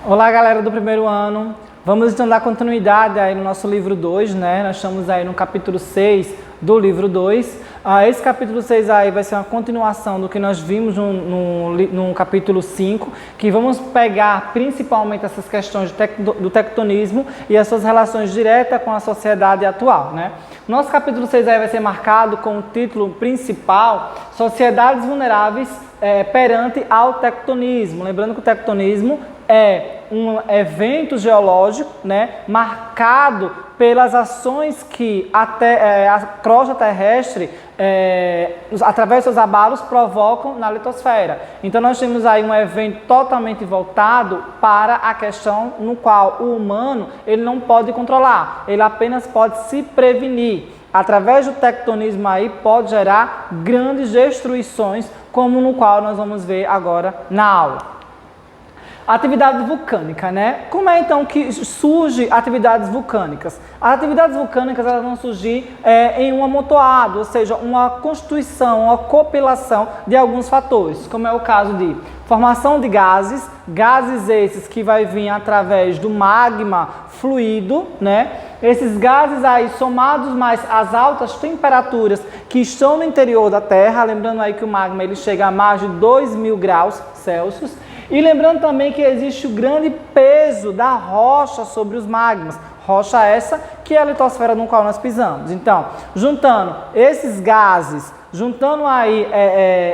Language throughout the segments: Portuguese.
Olá, galera do primeiro ano. Vamos então dar continuidade aí no nosso livro 2, né? Nós estamos aí no capítulo 6 do livro 2. Esse capítulo 6 aí vai ser uma continuação do que nós vimos no capítulo 5, que vamos pegar principalmente essas questões do tectonismo e as suas relações diretas com a sociedade atual, né? Nosso capítulo 6 aí vai ser marcado com o título principal, Sociedades Vulneráveis perante ao tectonismo. Lembrando que o tectonismo é um evento geológico, né, marcado pelas ações que a crosta terrestre, através dos seus abalos, provocam na litosfera. Então nós temos aí um evento totalmente voltado para a questão no qual o humano ele não pode controlar, ele apenas pode se prevenir. Através do tectonismo aí pode gerar grandes destruições, como no qual nós vamos ver agora na aula. Atividade vulcânica, né? Como é então que surge atividades vulcânicas? As atividades vulcânicas elas vão surgir em um amontoado, ou seja, uma constituição, uma compilação de alguns fatores, como é o caso de formação de gases esses que vai vir através do magma fluido, né? Esses gases aí somados mais às altas temperaturas que estão no interior da Terra, lembrando aí que o magma ele chega a mais de 2.000 graus Celsius, e lembrando também que existe o grande peso da rocha sobre os magmas, rocha essa que é a litosfera no qual nós pisamos. Então, juntando esses gases, juntando aí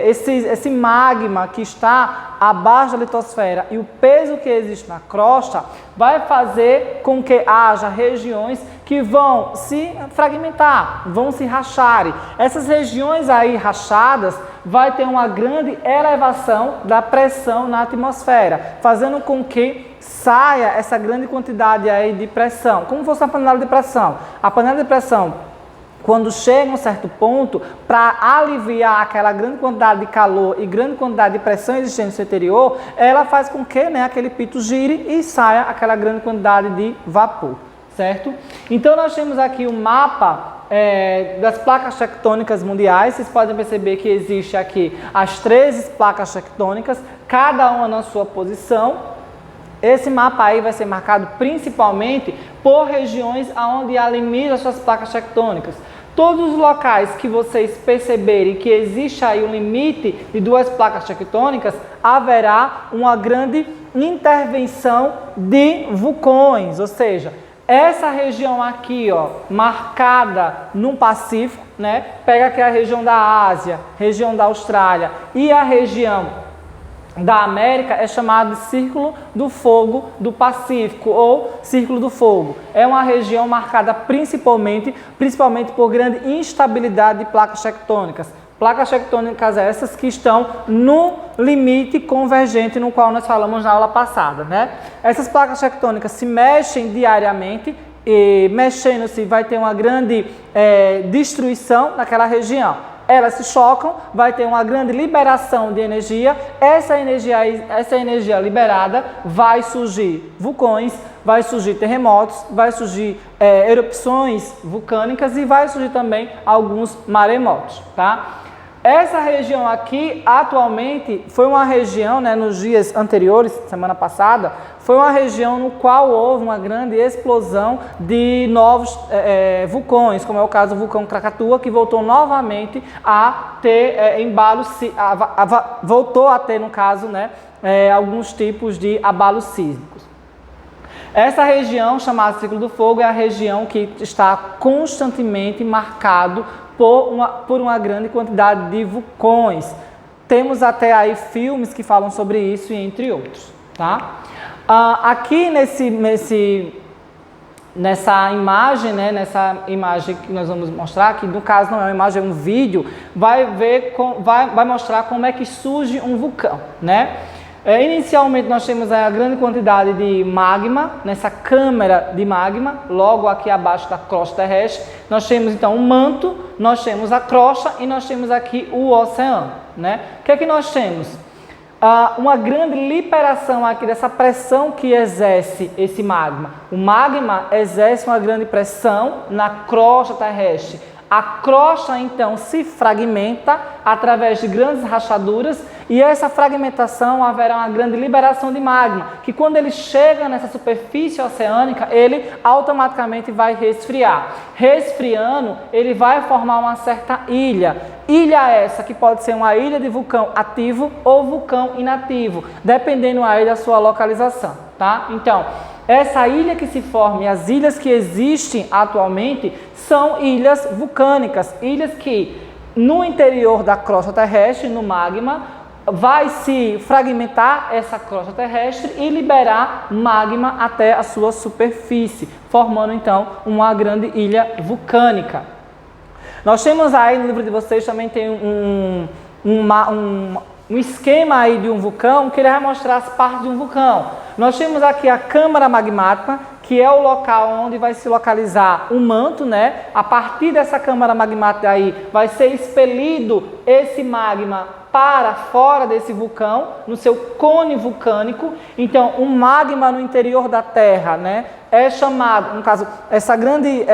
esse magma que está abaixo da litosfera e o peso que existe na crosta, vai fazer com que haja regiões que vão se fragmentar, vão se racharem. Essas regiões aí rachadas vai ter uma grande elevação da pressão na atmosfera, fazendo com que saia essa grande quantidade aí de pressão, como fosse uma panela de pressão. A panela de pressão, quando chega a um certo ponto, para aliviar aquela grande quantidade de calor e grande quantidade de pressão existente no seu interior, ela faz com que aquele pito gire e saia aquela grande quantidade de vapor, certo? Então nós temos aqui um mapa das placas tectônicas mundiais. Vocês podem perceber que existe aqui as 13 placas tectônicas, cada uma na sua posição. Esse mapa aí vai ser marcado principalmente por regiões onde há limite das suas placas tectônicas. Todos os locais que vocês perceberem que existe aí um limite de duas placas tectônicas, haverá uma grande intervenção de vulcões, ou seja, essa região aqui, ó, marcada no Pacífico, né? Pega aqui a região da Ásia, região da Austrália e a região da América é chamado de Círculo do Fogo do Pacífico ou Círculo do Fogo. É uma região marcada principalmente por grande instabilidade de placas tectônicas. Placas tectônicas essas que estão no limite convergente no qual nós falamos na aula passada, né? Essas placas tectônicas se mexem diariamente e mexendo-se vai ter uma grande destruição naquela região. Elas se chocam, vai ter uma grande liberação de energia. Essa energia liberada vai surgir vulcões, vai surgir terremotos, vai surgir erupções vulcânicas e vai surgir também alguns maremotos, tá? Essa região aqui, atualmente, foi uma região, né, nos dias anteriores, semana passada, foi uma região no qual houve uma grande explosão de novos vulcões, como é o caso do vulcão Krakatoa, que voltou novamente a ter voltou a ter, no caso, né, alguns tipos de abalos sísmicos. Essa região, chamada Círculo do Fogo, é a região que está constantemente marcado por uma grande quantidade de vulcões. Temos até aí filmes que falam sobre isso, entre outros, tá? Aqui nessa imagem, né, nessa imagem que nós vamos mostrar, que no caso não é uma imagem, é um vídeo, vai mostrar como é que surge um vulcão, né? Inicialmente nós temos a grande quantidade de magma, nessa câmara de magma, logo aqui abaixo da crosta terrestre. Nós temos então um manto, nós temos a crosta e nós temos aqui o oceano, né? O que é que nós temos? Uma grande liberação aqui dessa pressão que exerce esse magma. O magma exerce uma grande pressão na crosta terrestre. A crosta então se fragmenta através de grandes rachaduras E essa fragmentação haverá uma grande liberação de magma, que quando ele chega nessa superfície oceânica, ele automaticamente vai resfriar. Resfriando, ele vai formar uma certa ilha. Ilha essa que pode ser uma ilha de vulcão ativo ou vulcão inativo, dependendo aí da sua localização, tá? Então, essa ilha que se forma e as ilhas que existem atualmente são ilhas vulcânicas, ilhas que no interior da crosta terrestre, no magma, vai se fragmentar essa crosta terrestre e liberar magma até a sua superfície, formando então uma grande ilha vulcânica. Nós temos aí no livro de vocês também tem um esquema aí de um vulcão que ele vai mostrar as partes de um vulcão. Nós temos aqui a câmara magmática, que é o local onde vai se localizar o manto, né? A partir dessa câmara magmática aí vai ser expelido esse magma para fora desse vulcão, no seu cone vulcânico. Então, o magma no interior da Terra, né, é chamado, no caso, essa grande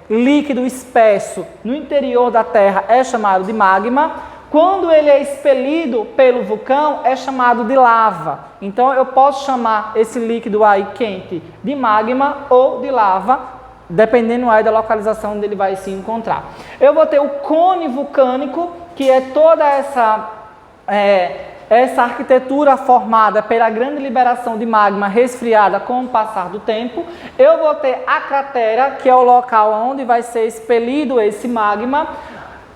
líquido espesso no interior da Terra é chamado de magma. Quando ele é expelido pelo vulcão, é chamado de lava. Então, eu posso chamar esse líquido aí quente de magma ou de lava, dependendo aí da localização onde ele vai se encontrar. Eu vou ter o cone vulcânico, que é toda essa arquitetura formada pela grande liberação de magma resfriada com o passar do tempo. Eu vou ter a cratera, que é o local onde vai ser expelido esse magma.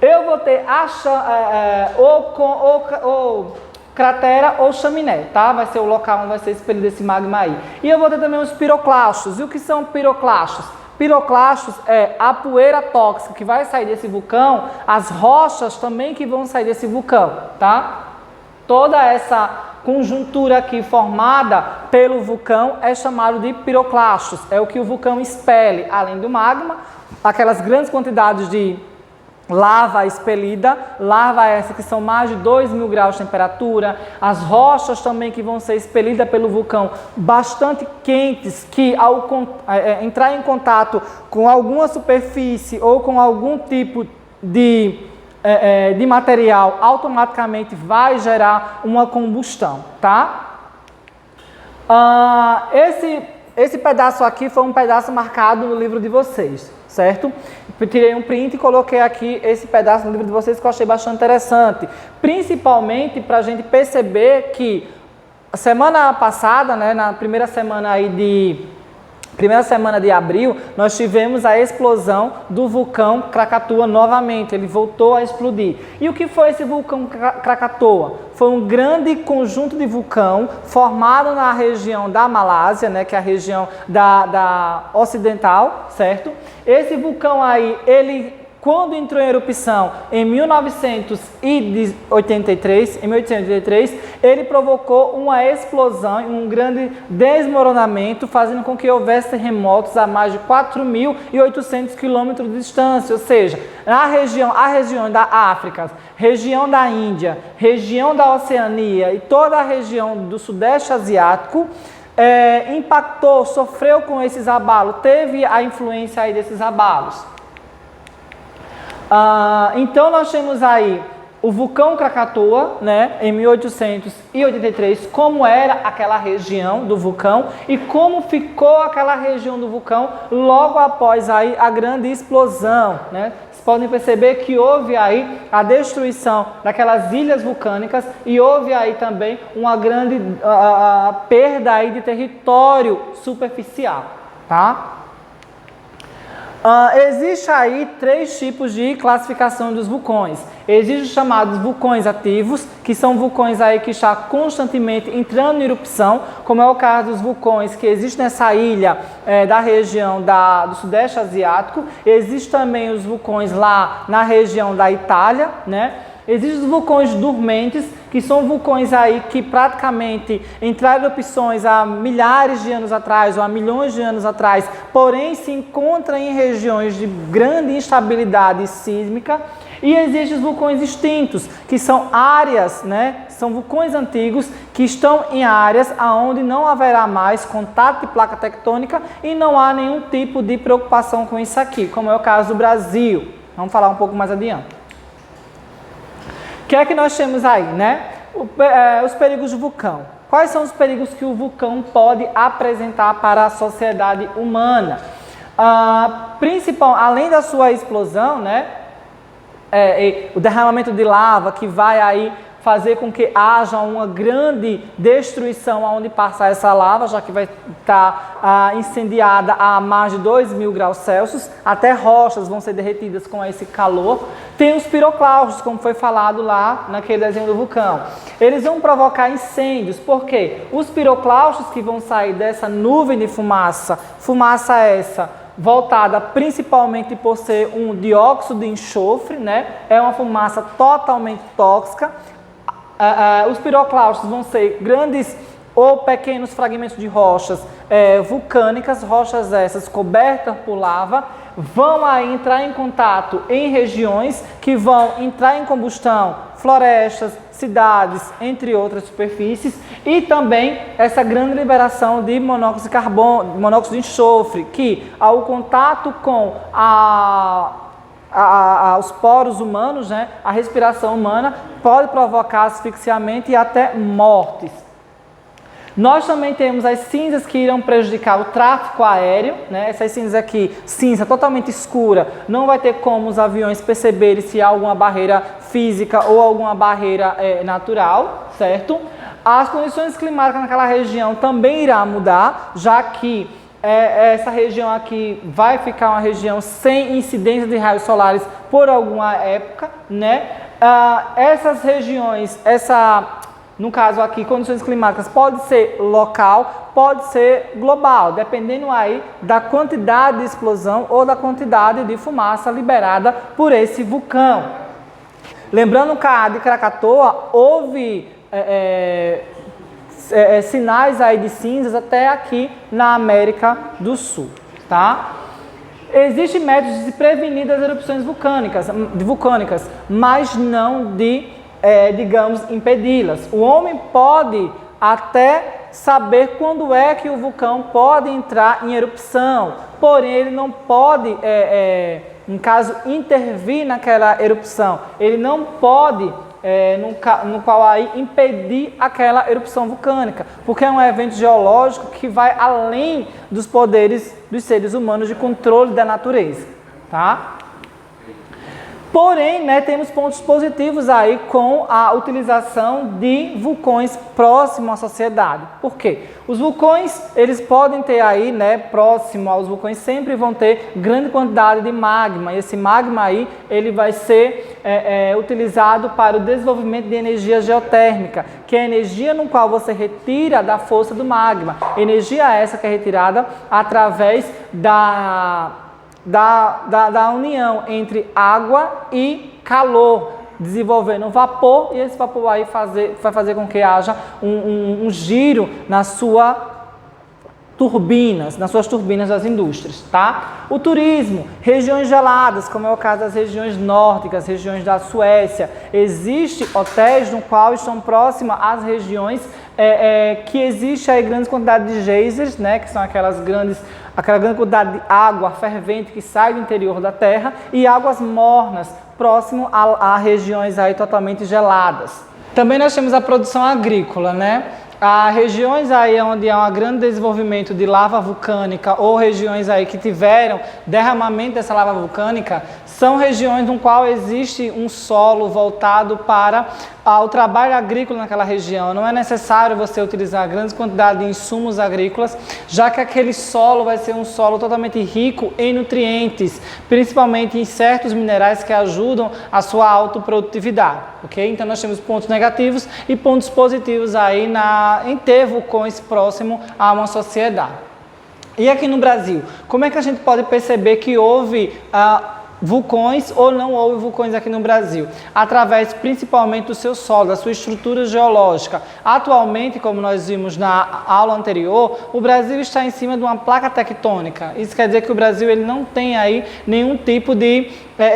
Eu vou ter cratera ou chaminé, tá? Vai ser o local onde vai ser expelido esse magma aí. E eu vou ter também os piroclastos. E o que são piroclastos? Piroclastos é a poeira tóxica que vai sair desse vulcão, as rochas também que vão sair desse vulcão, tá? Toda essa conjuntura aqui formada pelo vulcão é chamado de piroclastos. É o que o vulcão expele, além do magma, aquelas grandes quantidades de lava expelida, lava essa que são mais de 2.000 graus de temperatura, as rochas também que vão ser expelidas pelo vulcão, bastante quentes, que ao entrar em contato com alguma superfície ou com algum tipo de material, automaticamente vai gerar uma combustão, tá? Esse pedaço aqui foi um pedaço marcado no livro de vocês, certo? Eu tirei um print e coloquei aqui esse pedaço no livro de vocês que eu achei bastante interessante, principalmente para a gente perceber que a semana passada, né, na primeira semana de abril, nós tivemos a explosão do vulcão Krakatoa novamente, ele voltou a explodir. E o que foi esse vulcão Krakatoa? Foi um grande conjunto de vulcão formado na região da Malásia, né, que é a região da ocidental, certo? Esse vulcão aí, quando entrou em erupção em 1883, ele provocou uma explosão, um grande desmoronamento, fazendo com que houvesse terremotos a mais de 4.800 quilômetros de distância, ou seja, a região da África, região da Índia, região da Oceania e toda a região do Sudeste Asiático, impactou, sofreu com esses abalos, teve a influência aí desses abalos. Então nós temos aí o vulcão Krakatoa, né, em 1883, como era aquela região do vulcão e como ficou aquela região do vulcão logo após aí a grande explosão, né? Vocês podem perceber que houve aí a destruição daquelas ilhas vulcânicas e houve aí também uma grande perda aí de território superficial, tá? Existe aí 3 tipos de classificação dos vulcões. Existem os chamados vulcões ativos, que são vulcões aí que estão constantemente entrando em erupção, como é o caso dos vulcões que existem nessa ilha da região do Sudeste Asiático. Existem também os vulcões lá na região da Itália, né? Existem os vulcões dormentes, que são vulcões aí que praticamente entraram em erupções há milhares de anos atrás ou há milhões de anos atrás, porém se encontram em regiões de grande instabilidade sísmica. E existem os vulcões extintos, que são áreas, né? São vulcões antigos que estão em áreas onde não haverá mais contato de placa tectônica e não há nenhum tipo de preocupação com isso aqui, como é o caso do Brasil. Vamos falar um pouco mais adiante. O que é que nós temos aí, né? Os perigos do vulcão. Quais são os perigos que o vulcão pode apresentar para a sociedade humana? Além da sua explosão, né, o derramamento de lava que vai aí fazer com que haja uma grande destruição onde passar essa lava, já que vai estar incendiada a mais de 2.000 graus Celsius, até rochas vão ser derretidas com esse calor. Tem os piroclastos, como foi falado lá naquele desenho do vulcão. Eles vão provocar incêndios, porque os piroclastos que vão sair dessa nuvem de fumaça essa voltada principalmente por ser um dióxido de enxofre, né? É uma fumaça totalmente tóxica. Os piroclastos vão ser grandes ou pequenos fragmentos de rochas vulcânicas, rochas essas cobertas por lava, vão aí entrar em contato em regiões que vão entrar em combustão, florestas, cidades, entre outras superfícies, e também essa grande liberação de monóxido de carbono, monóxido de enxofre, que ao contato com os poros humanos, né, a respiração humana, pode provocar asfixiamento e até mortes. Nós também temos as cinzas que irão prejudicar o tráfego aéreo, né? Essas cinzas aqui, cinza totalmente escura, não vai ter como os aviões perceberem se há alguma barreira física ou alguma barreira natural, certo? As condições climáticas naquela região também irão mudar, já que essa região aqui vai ficar uma região sem incidência de raios solares por alguma época, né? Essas regiões, no caso aqui, condições climáticas, pode ser local, pode ser global, dependendo aí da quantidade de explosão ou da quantidade de fumaça liberada por esse vulcão. Lembrando que a de Krakatoa houve sinais aí de cinzas até aqui na América do Sul, tá? Existem métodos de se prevenir das erupções vulcânicas, mas não de, digamos, impedi-las. O homem pode até saber quando é que o vulcão pode entrar em erupção, porém ele não pode, no caso, intervir naquela erupção. Ele não pode no qual aí impedir aquela erupção vulcânica, porque é um evento geológico que vai além dos poderes dos seres humanos de controle da natureza, tá? Porém, né, temos pontos positivos aí com a utilização de vulcões próximo à sociedade. Por quê? Os vulcões, eles podem ter aí, né, próximo aos vulcões, sempre vão ter grande quantidade de magma. E esse magma aí, ele vai ser utilizado para o desenvolvimento de energia geotérmica, que é a energia no qual você retira da força do magma. Energia essa que é retirada através da união entre água e calor, desenvolvendo vapor, e esse vapor aí vai fazer com que haja um giro nas suas turbinas das indústrias, tá? O turismo, regiões geladas, como é o caso das regiões nórdicas, regiões da Suécia, existem hotéis no qual estão próximas às regiões que existe aí grandes quantidades de geysers, né, que são aquela grande quantidade de água fervente que sai do interior da Terra, e águas mornas, próximo a regiões aí totalmente geladas. Também nós temos a produção agrícola, né? Há regiões aí onde há um grande desenvolvimento de lava vulcânica ou regiões aí que tiveram derramamento dessa lava vulcânica, são regiões no qual existe um solo voltado para o trabalho agrícola naquela região. Não é necessário você utilizar grande quantidade de insumos agrícolas, já que aquele solo vai ser um solo totalmente rico em nutrientes, principalmente em certos minerais que ajudam a sua autoprodutividade, ok? Então nós temos pontos negativos e pontos positivos aí em ter vulcões próximo a uma sociedade. E aqui no Brasil, como é que a gente pode perceber que houve vulcões ou não houve vulcões aqui no Brasil? Através principalmente do seu solo, da sua estrutura geológica. Atualmente, como nós vimos na aula anterior, o Brasil está em cima de uma placa tectônica. Isso quer dizer que o Brasil ele não tem aí nenhum tipo de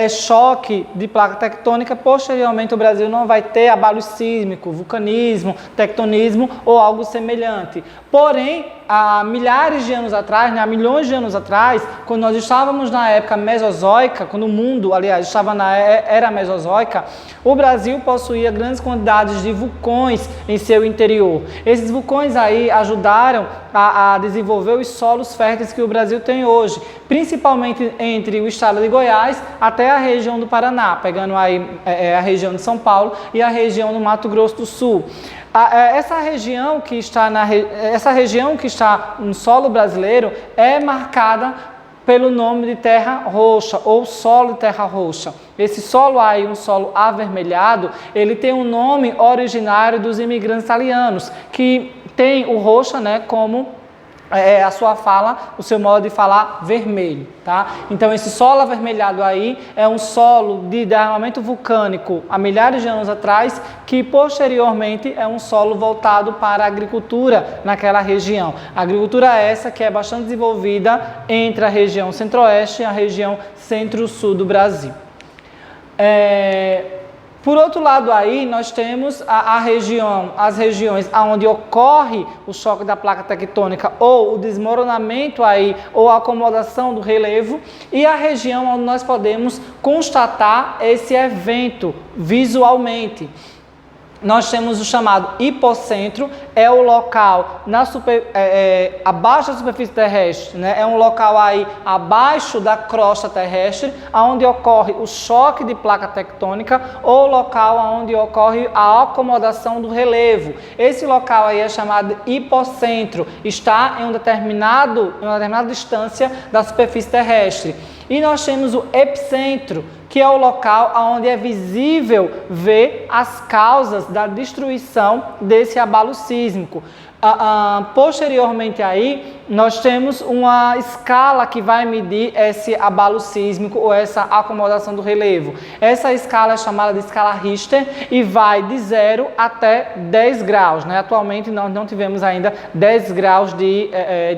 choque de placa tectônica, posteriormente o Brasil não vai ter abalo sísmico, vulcanismo, tectonismo ou algo semelhante. Porém, há milhares de anos atrás, há milhões de anos atrás, quando nós estávamos na época mesozoica, quando o mundo, aliás, estava na era mesozoica, o Brasil possuía grandes quantidades de vulcões em seu interior. Esses vulcões aí ajudaram a desenvolver os solos férteis que o Brasil tem hoje, principalmente entre o estado de Goiás até a região do Paraná, pegando aí a região de São Paulo e a região do Mato Grosso do Sul. Essa região que está no solo brasileiro é marcada pelo nome de terra roxa ou solo de terra roxa. Esse solo aí, um solo avermelhado, ele tem um nome originário dos imigrantes italianos, que tem o roxa, né, como a sua fala, o seu modo de falar vermelho, tá? Então esse solo avermelhado aí é um solo de derramamento vulcânico há milhares de anos atrás, que posteriormente é um solo voltado para a agricultura naquela região. A agricultura essa que é bastante desenvolvida entre a região centro-oeste e a região centro-sul do Brasil. Por outro lado aí, nós temos as regiões onde ocorre o choque da placa tectônica ou o desmoronamento aí, ou a acomodação do relevo, e a região onde nós podemos constatar esse evento visualmente. Nós temos o chamado hipocentro, é o local abaixo da superfície terrestre, né? É um local aí abaixo da crosta terrestre, onde ocorre o choque de placa tectônica, ou local onde ocorre a acomodação do relevo. Esse local aí é chamado hipocentro, está em uma determinada distância da superfície terrestre. E nós temos o epicentro, que é o local onde é visível ver as causas da destruição desse abalo sísmico. Posteriormente aí, nós temos uma escala que vai medir esse abalo sísmico ou essa acomodação do relevo. Essa escala é chamada de escala Richter e vai de 0 até 10 graus. Né? Atualmente nós não tivemos ainda 10 graus de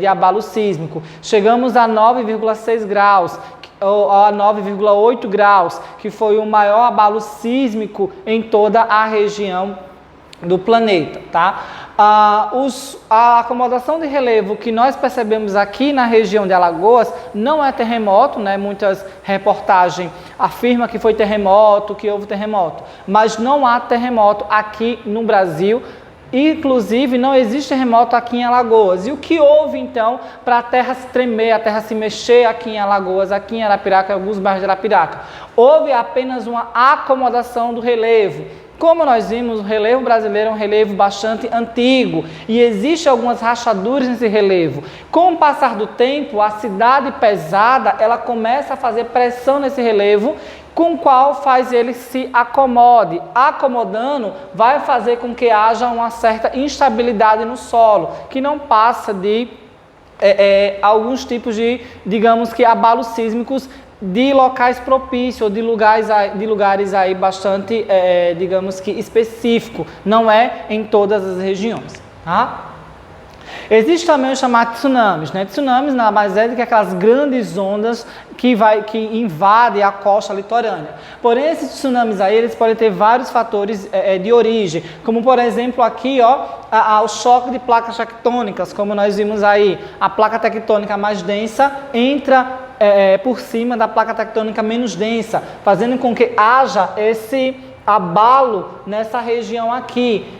abalo sísmico. Chegamos a 9,6 graus, ou a 9,8 graus, que foi o maior abalo sísmico em toda a região do planeta, tá? A acomodação de relevo que nós percebemos aqui na região de Alagoas não é terremoto, né? Muitas reportagens afirmam que foi terremoto, que houve terremoto, mas não há terremoto aqui no Brasil. Inclusive, não existe terremoto aqui em Alagoas. E o que houve, então, para a terra se tremer, a terra se mexer aqui em Alagoas, aqui em Arapiraca, em alguns bairros de Arapiraca? Houve apenas uma acomodação do relevo. Como nós vimos, o relevo brasileiro é um relevo bastante antigo e existem algumas rachaduras nesse relevo. Com o passar do tempo, a cidade pesada, ela começa a fazer pressão nesse relevo, com o qual faz ele se acomode. Acomodando vai fazer com que haja uma certa instabilidade no solo, que não passa de alguns tipos de, digamos que, abalos sísmicos de locais propícios, de lugares aí bastante, digamos que, específico. Não é em todas as regiões, tá? Existe também o chamado tsunamis, né? Tsunamis nada mais é do que aquelas grandes ondas que invadem a costa litorânea. Porém, esses tsunamis aí, eles podem ter vários fatores de origem, como por exemplo aqui, o choque de placas tectônicas, como nós vimos aí, a placa tectônica mais densa entra por cima da placa tectônica menos densa, fazendo com que haja esse abalo nessa região aqui.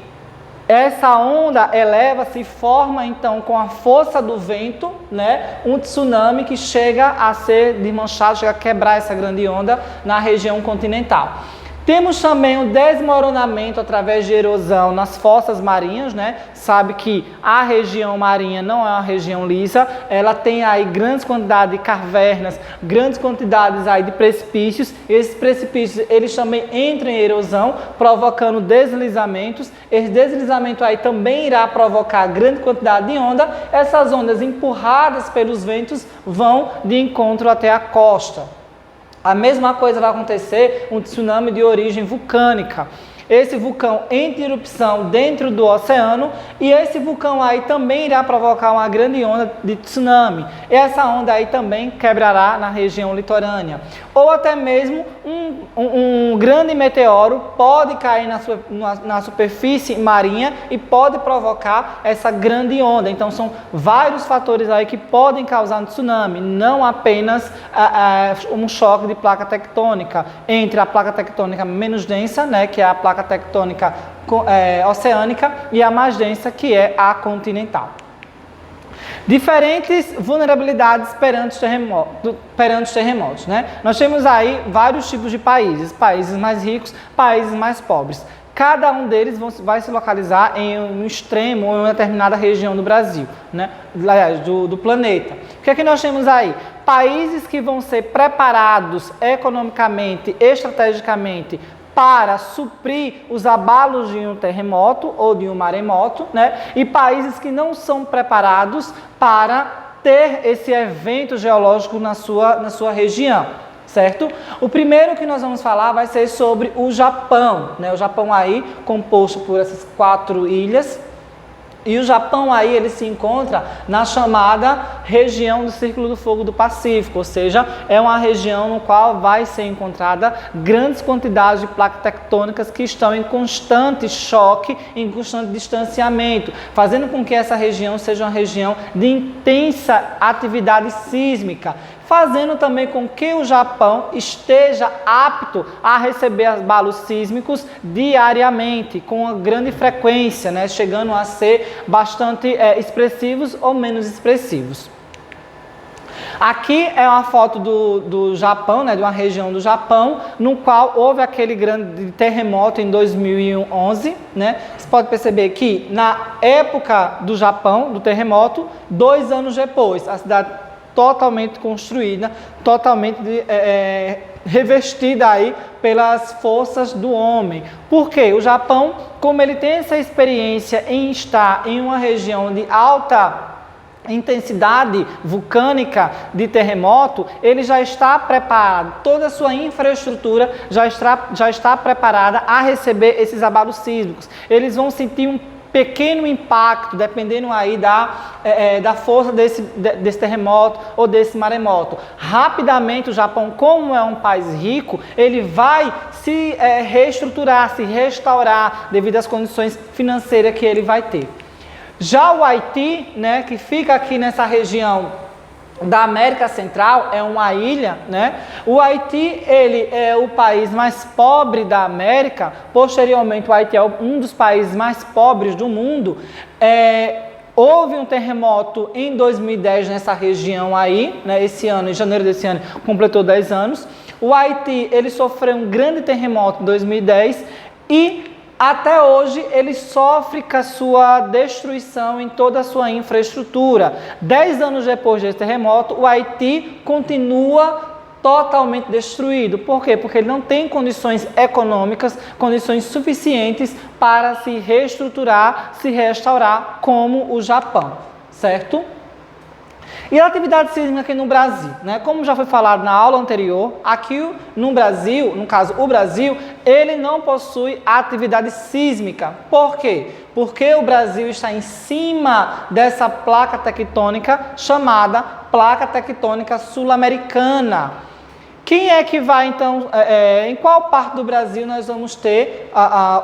Essa onda eleva-se e forma, então, com a força do vento, né, um tsunami que chega a ser desmanchado, chega a quebrar essa grande onda na região continental. Temos também o desmoronamento através de erosão nas fossas marinhas, né? Sabe que a região marinha não é uma região lisa, ela tem aí grandes quantidades de cavernas, grandes quantidades aí de precipícios. Esses precipícios, eles também entram em erosão, provocando deslizamentos. Esse deslizamento aí também irá provocar grande quantidade de onda. Essas ondas empurradas pelos ventos vão de encontro até a costa. A mesma coisa vai acontecer um tsunami de origem vulcânica. esse vulcão entra em erupção dentro do oceano e esse vulcão aí também irá provocar uma grande onda de tsunami. Essa onda aí também quebrará na região litorânea. Ou até mesmo um grande meteoro pode cair na superfície marinha e pode provocar essa grande onda. Então são vários fatores aí que podem causar um tsunami, não apenas um choque de placa tectônica entre a placa tectônica menos densa, né, que é a placa tectônica oceânica, e a mais densa, que é a continental. Diferentes vulnerabilidades perante os terremotos, né? Nós temos aí vários tipos de países mais ricos, países mais pobres. Cada um deles vai se localizar em um extremo ou em uma determinada região do Brasil, né? Aliás, do planeta. O que é que nós temos aí? Países que vão ser preparados economicamente, estrategicamente, para suprir os abalos de um terremoto ou de um maremoto, né? E países que não são preparados para ter esse evento geológico na sua região, certo? O primeiro que nós vamos falar vai ser sobre o Japão, né? O Japão aí composto por essas 4 ilhas. E o Japão aí ele se encontra na chamada região do Círculo do Fogo do Pacífico, ou seja, é uma região no qual vai ser encontrada grandes quantidades de placas tectônicas que estão em constante choque, em constante distanciamento, fazendo com que essa região seja uma região de intensa atividade sísmica, fazendo também com que o Japão esteja apto a receber abalos sísmicos diariamente, com uma grande frequência, né, chegando a ser bastante expressivos ou menos expressivos. Aqui é uma foto do Japão, né, de uma região do Japão, no qual houve aquele grande terremoto em 2011. Né? Você pode perceber que na época do Japão, do terremoto, 2 anos depois, a cidade totalmente construída, totalmente revestida aí pelas forças do homem. Por quê? O Japão, como ele tem essa experiência em estar em uma região de alta intensidade vulcânica de terremoto, ele já está preparado, toda a sua infraestrutura já está preparada a receber esses abalos sísmicos. Eles vão sentir um pequeno impacto, dependendo aí da força desse terremoto ou desse maremoto. Rapidamente o Japão, como é um país rico, ele vai se reestruturar, se restaurar devido às condições financeiras que ele vai ter. Já o Haiti, né, que fica aqui nessa região da América Central, é uma ilha, né? O Haiti, ele é o país mais pobre da América. Posteriormente, o Haiti é um dos países mais pobres do mundo. Houve um terremoto em 2010 nessa região aí, né? Esse ano, em janeiro desse ano, completou 10 anos. O Haiti, ele sofreu um grande terremoto em 2010 e até hoje ele sofre com a sua destruição em toda a sua infraestrutura. 10 anos depois desse terremoto, o Haiti continua totalmente destruído. Por quê? Porque ele não tem condições econômicas, condições suficientes para se reestruturar, se restaurar como o Japão, certo? E a atividade sísmica aqui no Brasil, né? Como já foi falado na aula anterior, aqui no Brasil, no caso o Brasil, ele não possui atividade sísmica. Por quê? Porque o Brasil está em cima dessa placa tectônica chamada placa tectônica sul-americana. Quem é que vai, então, em qual parte do Brasil nós vamos ter,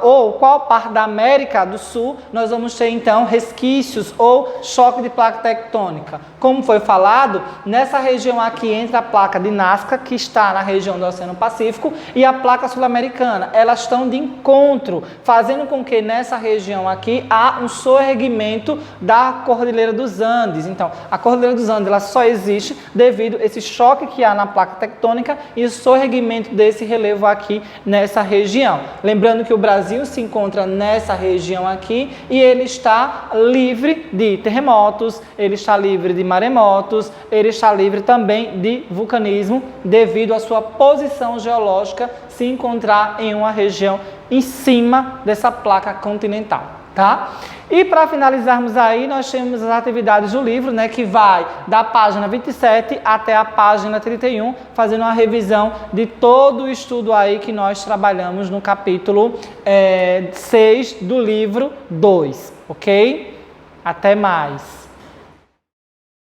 ou qual parte da América do Sul nós vamos ter, então, resquícios ou choque de placa tectônica? Como foi falado, nessa região aqui entra a placa de Nazca, que está na região do Oceano Pacífico, e a placa sul-americana. Elas estão de encontro, fazendo com que nessa região aqui há um soerguimento da Cordilheira dos Andes. Então, a Cordilheira dos Andes ela só existe devido a esse choque que há na placa tectônica e o soerguimento desse relevo aqui nessa região. Lembrando que o Brasil se encontra nessa região aqui e ele está livre de terremotos, ele está livre de maremotos, ele está livre também de vulcanismo devido à sua posição geológica se encontrar em uma região em cima dessa placa continental. tá? E para finalizarmos aí, nós temos as atividades do livro, né, que vai da página 27 até a página 31, fazendo uma revisão de todo o estudo aí que nós trabalhamos no capítulo 6 do livro 2, ok? Até mais!